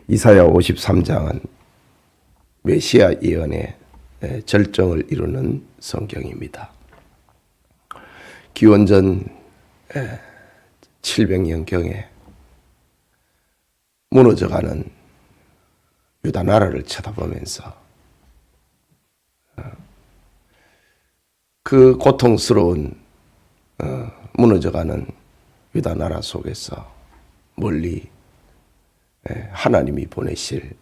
이사야 53장은 메시아 예언의 절정을 이루는 성경입니다. 기원전 700년경에 무너져가는 유다 나라를 쳐다보면서 그 고통스러운 무너져가는 유다 나라 속에서 멀리 하나님이 보내실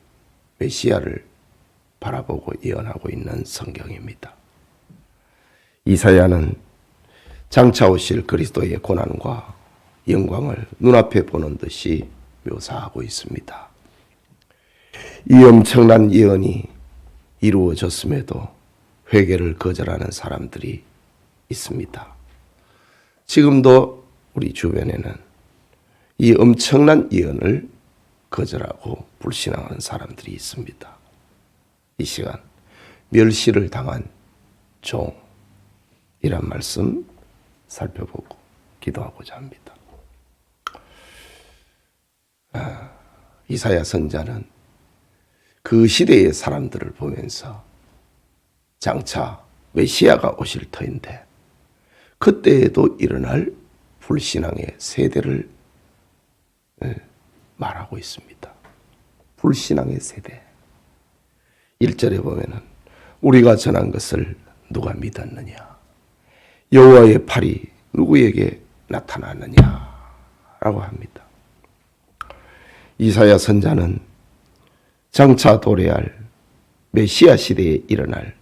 메시아를 바라보고 예언하고 있는 성경입니다. 이사야는 장차 오실 그리스도의 고난과 영광을 눈앞에 보는 듯이 묘사하고 있습니다. 이 엄청난 예언이 이루어졌음에도 회개를 거절하는 사람들이 있습니다. 지금도 우리 주변에는 이 엄청난 예언을 거절하고 불신앙하는 사람들이 있습니다. 이 시간 멸시를 당한 종이란 말씀 살펴보고 기도하고자 합니다. 이사야 선자는 그 시대의 사람들을 보면서 장차 메시아가 오실 터인데 그때에도 일어날 불신앙의 세대를 말하고 있습니다. 불신앙의 세대. 1절에 보면은 우리가 전한 것을 누가 믿었느냐? 여호와의 팔이 누구에게 나타났느냐라고 합니다. 이사야 선자는 장차 도래할 메시아 시대에 일어날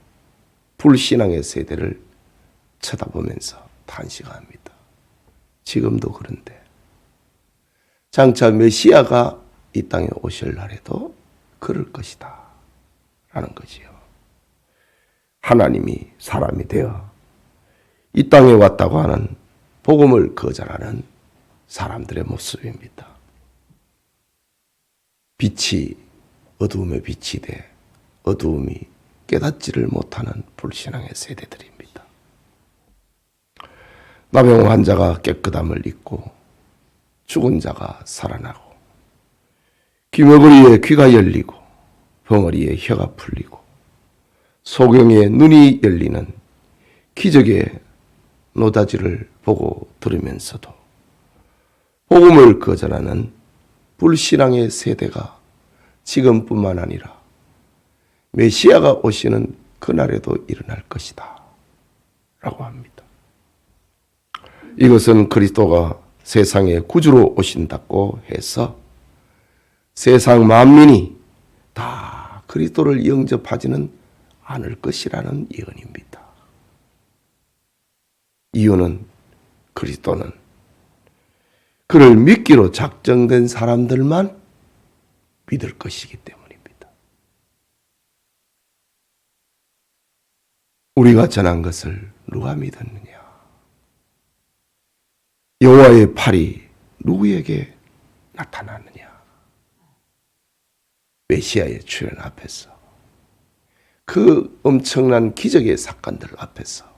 불신앙의 세대를 쳐다보면서 탄식합니다. 지금도 그런데 장차 메시아가 이 땅에 오실 날에도 그럴 것이다 라는 거지요. 하나님이 사람이 되어 이 땅에 왔다고 하는 복음을 거절하는 사람들의 모습입니다. 빛이 어두움에 빛이 돼 어두움이 깨닫지를 못하는 불신앙의 세대들입니다. 나병 환자가 깨끗함을 잊고 죽은 자가 살아나고 귀머거리에 귀가 열리고 벙어리에 혀가 풀리고 소경의 눈이 열리는 기적의 노다지를 보고 들으면서도 복음을 거절하는 불신앙의 세대가 지금뿐만 아니라 메시아가 오시는 그날에도 일어날 것이다 라고 합니다. 이것은 그리스도가 세상에 구주로 오신다고 해서 세상 만민이 다 그리스도를 영접하지는 않을 것이라는 예언입니다. 이유는 그리스도는 그를 믿기로 작정된 사람들만 믿을 것이기 때문입니다. 우리가 전한 것을 누가 믿었느냐? 여호와의 팔이 누구에게 나타났느냐? 메시아의 출현 앞에서 그 엄청난 기적의 사건들 앞에서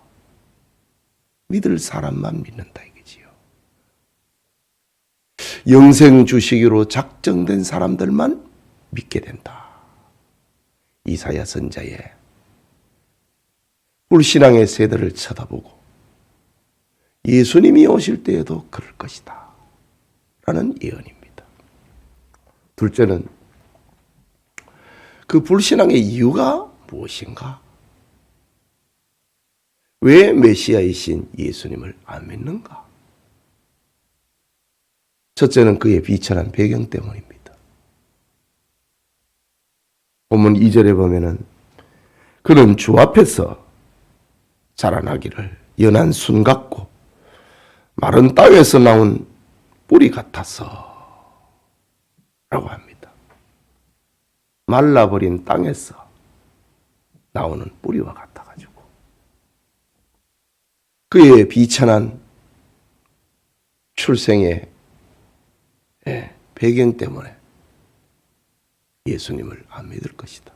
믿을 사람만 믿는다 이거지요. 영생 주시기로 작정된 사람들만 믿게 된다. 이사야 선자의 불신앙의 세대를 쳐다보고 예수님이 오실 때에도 그럴 것이다 라는 예언입니다. 둘째는 그 불신앙의 이유가 무엇인가? 왜 메시아이신 예수님을 안 믿는가? 첫째는 그의 비천한 배경 때문입니다. 본문 2절에 보면은 그는 주 앞에서 자라나기를 연한 순 같고 마른 땅에서 나온 뿌리 같아서 라고 합니다. 말라버린 땅에서 나오는 뿌리와 같아가지고 그의 비천한 출생의 배경 때문에 예수님을 안 믿을 것이다.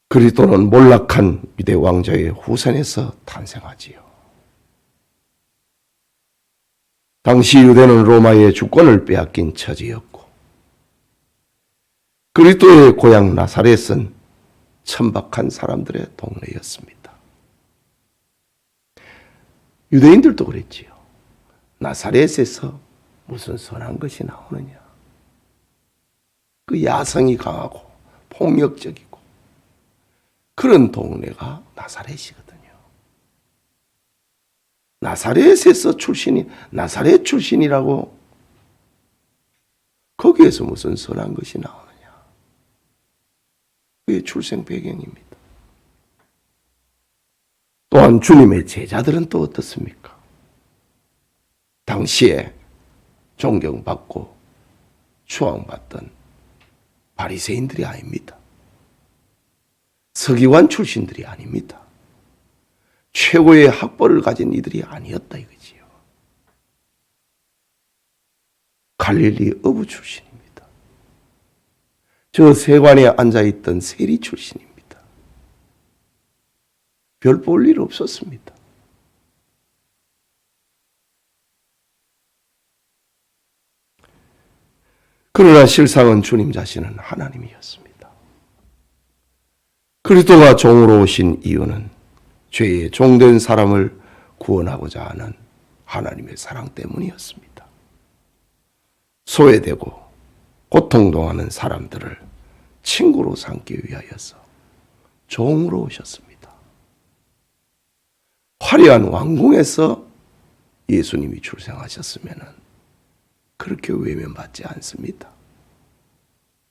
그리스도는 몰락한 유대 왕조의 후손에서 탄생하지요. 당시 유대는 로마의 주권을 빼앗긴 처지였고 그리스도의 고향 나사렛은 천박한 사람들의 동네였습니다. 유대인들도 그랬지요. 나사렛에서 무슨 선한 것이 나오느냐. 그 야성이 강하고 폭력적이고 그런 동네가 나사렛이거든요. 나사렛에서 출신이 나사렛 출신이라고 거기에서 무슨 선한 것이 나오느냐. 그게 출생 배경입니다. 또한 주님의 제자들은 또 어떻습니까? 당시에 존경받고 추앙받던 바리새인들이 아닙니다. 서기관 출신들이 아닙니다. 최고의 학벌을 가진 이들이 아니었다 이거지요. 갈릴리 어부 출신입니다. 저 세관에 앉아있던 세리 출신입니다. 별 볼 일 없었습니다. 그러나 실상은 주님 자신은 하나님이었습니다. 그리스도가 종으로 오신 이유는 죄의 종된 사람을 구원하고자 하는 하나님의 사랑 때문이었습니다. 소외되고 고통당하는 사람들을 친구로 삼기 위하여서 종으로 오셨습니다. 화려한 왕궁에서 예수님이 출생하셨으면 그렇게 외면받지 않습니다.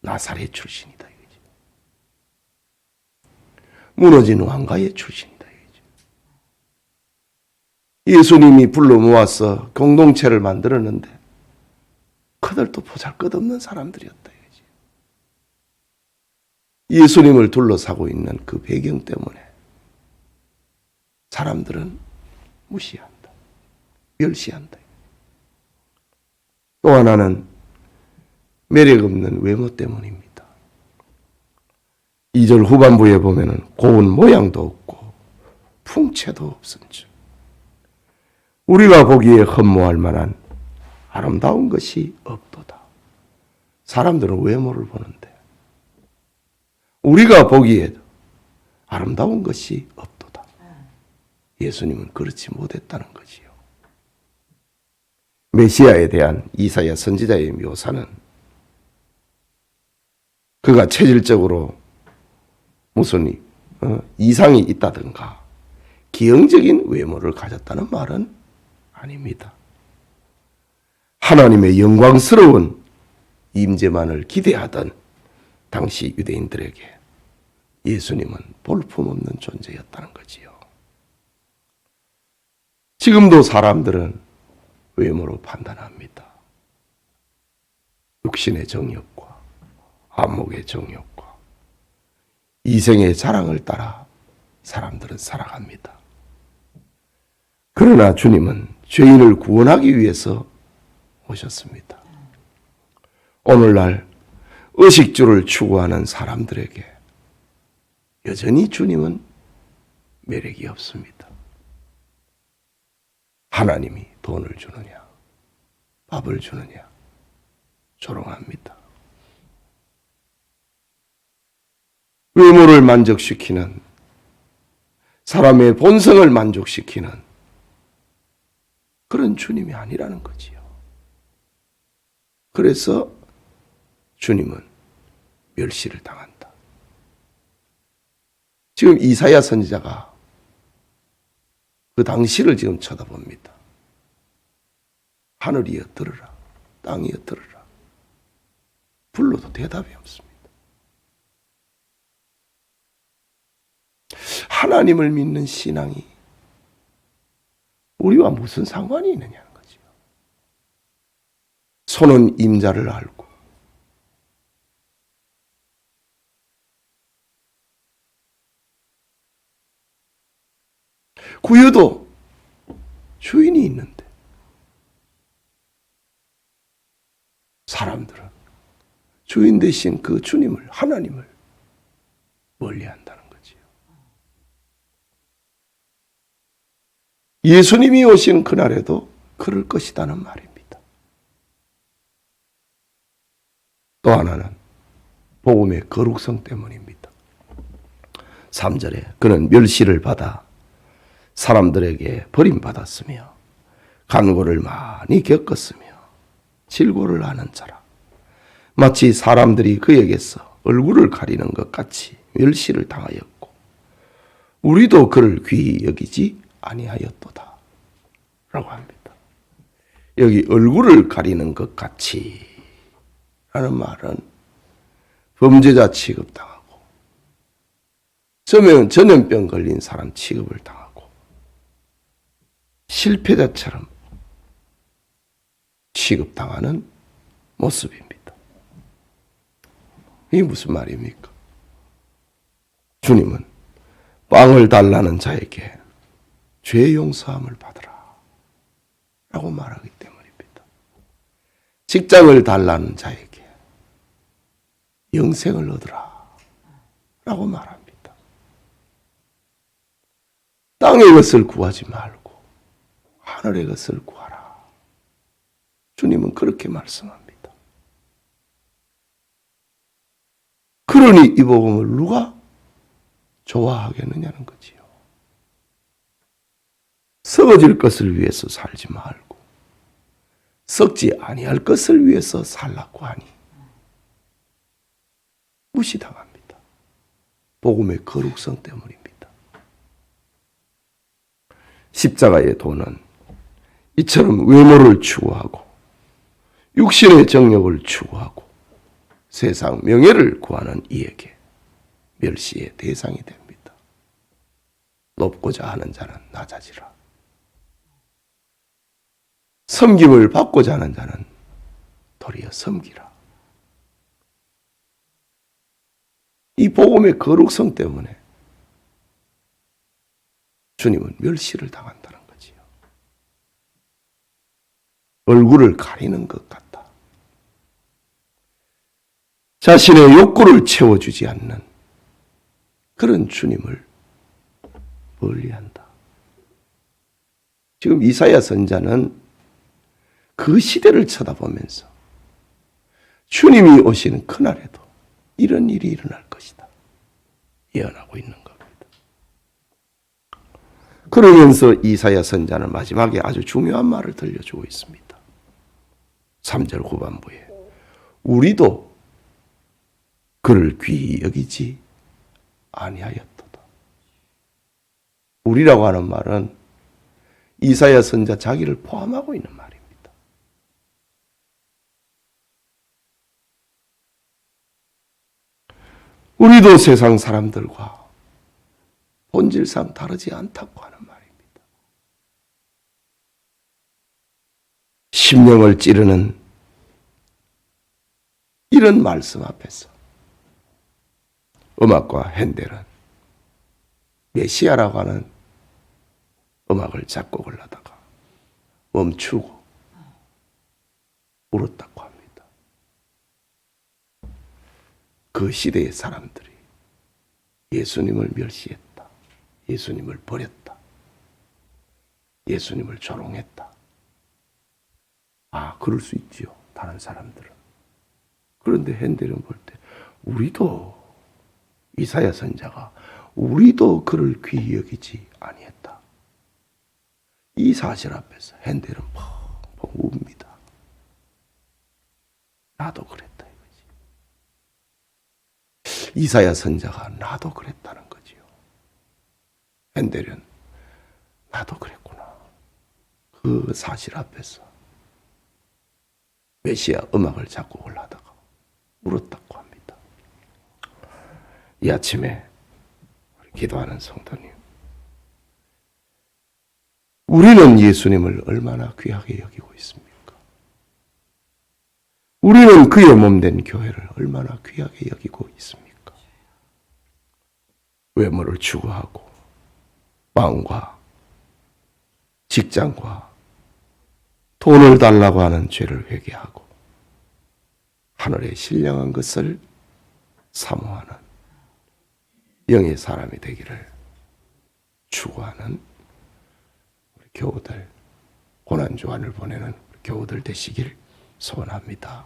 나사렛 출신이다 이거죠. 무너진 왕가의 출신이다 이거죠. 예수님이 불러 모아서 공동체를 만들었는데 그들도 보잘것없는 사람들이었다 이거죠. 예수님을 둘러싸고 있는 그 배경 때문에 사람들은 무시한다. 멸시한다. 또 하나는 매력 없는 외모 때문입니다. 2절 후반부에 보면은 고운 모양도 없고 풍채도 없은 줄. 우리가 보기에 흠모할 만한 아름다운 것이 없도다. 사람들은 외모를 보는데 우리가 보기에도 아름다운 것이 없도다. 예수님은 그렇지 못했다는 거지요. 메시아에 대한 이사야 선지자의 묘사는 그가 체질적으로 무슨 이상이 있다든가 기형적인 외모를 가졌다는 말은 아닙니다. 하나님의 영광스러운 임재만을 기대하던 당시 유대인들에게 예수님은 볼품없는 존재였다는 거지요. 지금도 사람들은 외모로 판단합니다. 육신의 정욕과 안목의 정욕과 이생의 자랑을 따라 사람들은 살아갑니다. 그러나 주님은 죄인을 구원하기 위해서 오셨습니다. 오늘날 의식주를 추구하는 사람들에게 여전히 주님은 매력이 없습니다. 하나님이 돈을 주느냐, 밥을 주느냐, 조롱합니다. 외모를 만족시키는, 사람의 본성을 만족시키는 그런 주님이 아니라는 거지요. 그래서 주님은 멸시를 당한다. 지금 이사야 선지자가 그 당시를 지금 쳐다봅니다. 하늘이여 들으라, 땅이여 들으라. 불러도 대답이 없습니다. 하나님을 믿는 신앙이 우리와 무슨 상관이 있느냐는 거죠. 손은 임자를 알고 구유도 주인이 있는데 사람들은 주인 대신 그 주님을, 하나님을 멀리한다는 거지요. 예수님이 오신 그날에도 그럴 것이라는 말입니다. 또 하나는 복음의 거룩성 때문입니다. 3절에 그는 멸시를 받아 사람들에게 버림받았으며 간고를 많이 겪었으며 질고를 하는 자라. 마치 사람들이 그에게서 얼굴을 가리는 것 같이 멸시를 당하였고 우리도 그를 귀히 여기지 아니하였도다 라고 합니다. 여기 얼굴을 가리는 것 같이 라는 말은 범죄자 취급당하고 전염병 걸린 사람 취급을 당하고 실패자처럼 취급당하는 모습입니다. 이게 무슨 말입니까? 주님은 빵을 달라는 자에게 죄 용서함을 받으라 라고 말하기 때문입니다. 직장을 달라는 자에게 영생을 얻으라 라고 말합니다. 땅의 것을 구하지 말고 하늘의 것을 구하라. 주님은 그렇게 말씀합니다. 그러니 이 복음을 누가 좋아하겠느냐는 거지요. 썩어질 것을 위해서 살지 말고 썩지 아니할 것을 위해서 살라고 하니 무시당합니다. 복음의 거룩성 때문입니다. 십자가의 도는 이처럼 외모를 추구하고 육신의 정욕을 추구하고 세상 명예를 구하는 이에게 멸시의 대상이 됩니다. 높고자 하는 자는 낮아지라. 섬김을 받고자 하는 자는 도리어 섬기라. 이 복음의 거룩성 때문에 주님은 멸시를 당한다는 거지요. 얼굴을 가리는 것 같다. 자신의 욕구를 채워주지 않는 그런 주님을 멀리한다. 지금 이사야 선자는 그 시대를 쳐다보면서 주님이 오시는 그날에도 이런 일이 일어날 것이다 예언하고 있는 겁니다. 그러면서 이사야 선자는 마지막에 아주 중요한 말을 들려주고 있습니다. 3절 후반부에 우리도 그를 귀히 여기지 아니하였도다. 우리라고 하는 말은 이사야 선자 자기를 포함하고 있는 말입니다. 우리도 세상 사람들과 본질상 다르지 않다고 하는 말입니다. 심령을 찌르는 이런 말씀 앞에서 음악과 핸델은 메시아라고 하는 음악을 작곡을 하다가 멈추고 울었다고 합니다. 그 시대의 사람들이 예수님을 멸시했다. 예수님을 버렸다. 예수님을 조롱했다. 아, 그럴 수 있지요. 다른 사람들은. 그런데 핸델은 볼 때 우리도 이사야 선자가 우리도 그를 귀히 여기지 아니했다. 이 사실 앞에서 핸델은 펑펑 웁니다. 나도 그랬다 이거지. 이사야 선자가 나도 그랬다는 거지요. 핸델은 나도 그랬구나. 그 사실 앞에서 메시아 음악을 작곡을 하다가 울었다고 합니다. 이 아침에 기도하는 성도님, 우리는 예수님을 얼마나 귀하게 여기고 있습니까? 우리는 그의 몸된 교회를 얼마나 귀하게 여기고 있습니까? 외모를 추구하고 빵과 직장과 돈을 달라고 하는 죄를 회개하고 하늘의 신령한 것을 사모하는 영의 사람이 되기를 추구하는 우리 교우들, 고난주간을 보내는 교우들 되시길 소원합니다.